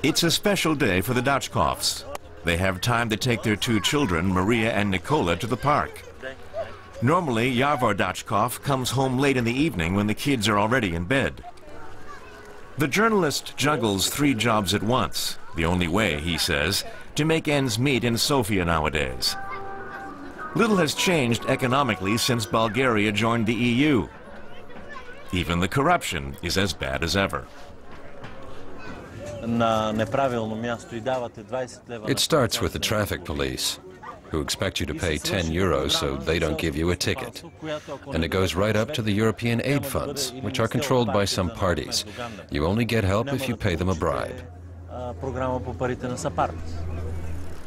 It's a special day for the Dachkovs. They have time to take their two children, Maria and Nicola, to the park. Normally, Yavor Dachkov comes home late in the evening when the kids are already in bed. The journalist juggles 3 jobs at once, the only way, he says, to make ends meet in Sofia nowadays. Little has changed economically since Bulgaria joined the EU. Even the corruption is as bad as ever. It starts with the traffic police, who expect you to pay 10 euros so they don't give you a ticket. And it goes right up to the European aid funds, which are controlled by some parties. You only get help if you pay them a bribe.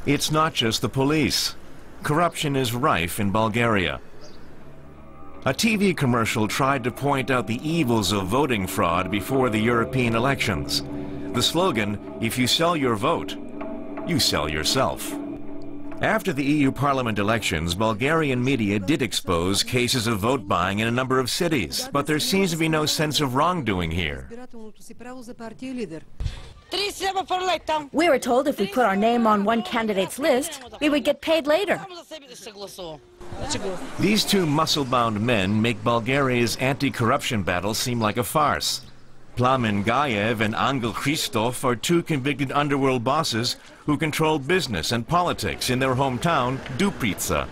It's not just the police. Corruption is rife in Bulgaria. A TV commercial tried to point out the evils of voting fraud before the European elections. The slogan, "If you sell your vote, you sell yourself." After the EU Parliament elections, Bulgarian media did expose cases of vote buying in a number of cities, but there seems to be no sense of wrongdoing here. We were told if we put our name on one candidate's list, we would get paid later. These two muscle-bound men make Bulgaria's anti-corruption battle seem like a farce. Plamen Gayev and Angel Christov are two convicted underworld bosses who control business and politics in their hometown, Duprica.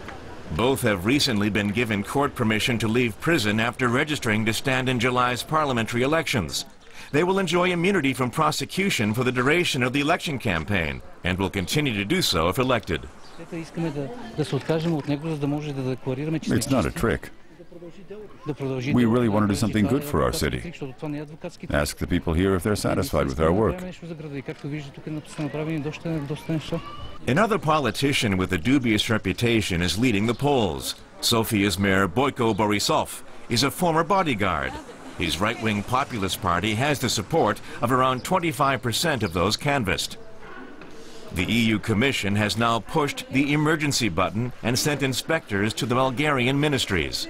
Both have recently been given court permission to leave prison after registering to stand in July's parliamentary elections. They will enjoy immunity from prosecution for the duration of the election campaign and will continue to do so if elected. It's not a trick. We really want to do something good for our city. Ask the people here if they're satisfied with our work. Another politician with a dubious reputation is leading the polls. Sofia's mayor, Boyko Borisov, is a former bodyguard. His right-wing populist party has the support of around 25% of those canvassed. The EU Commission has now pushed the emergency button and sent inspectors to the Bulgarian ministries.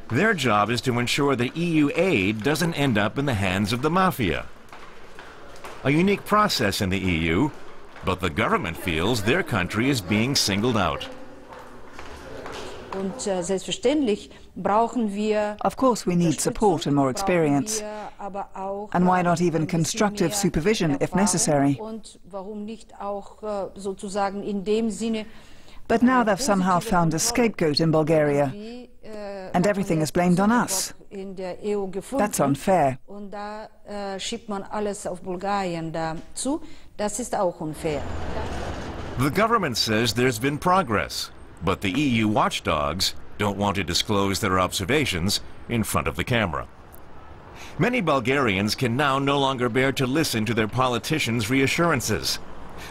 Their job is to ensure that EU aid doesn't end up in the hands of the mafia. A unique process in the EU, but the government feels their country is being singled out. Of course we need support and more experience. And why not even constructive supervision if necessary? But now they've somehow found a scapegoat in Bulgaria, and everything is blamed on us. That's unfair. The government says there's been progress, but the EU watchdogs don't want to disclose their observations in front of the camera. Many Bulgarians can now no longer bear to listen to their politicians' reassurances.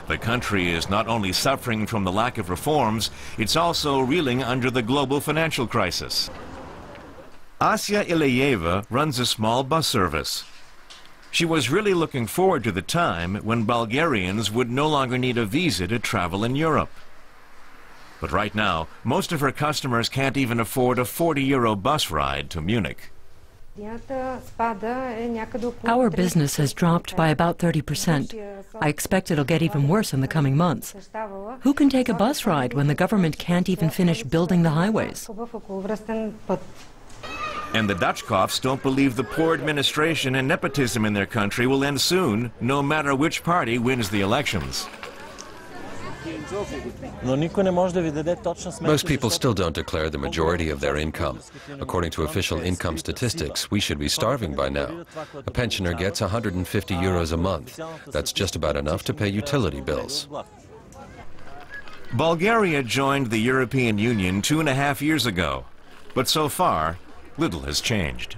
The country is not only suffering from the lack of reforms, it's also reeling under the global financial crisis. Asya Ilyeva runs a small bus service. She was really looking forward to the time when Bulgarians would no longer need a visa to travel in Europe. But right now, most of her customers can't even afford a 40-euro bus ride to Munich. Our business has dropped by about 30%. I expect it'll get even worse in the coming months. Who can take a bus ride when the government can't even finish building the highways? And the Dachkovs don't believe the poor administration and nepotism in their country will end soon, no matter which party wins the elections. Most people still don't declare the majority of their income. According to official income statistics, we should be starving by now. A pensioner gets 150 euros a month. That's just about enough to pay utility bills. Bulgaria joined the European Union 2.5 years ago, but so far, little has changed.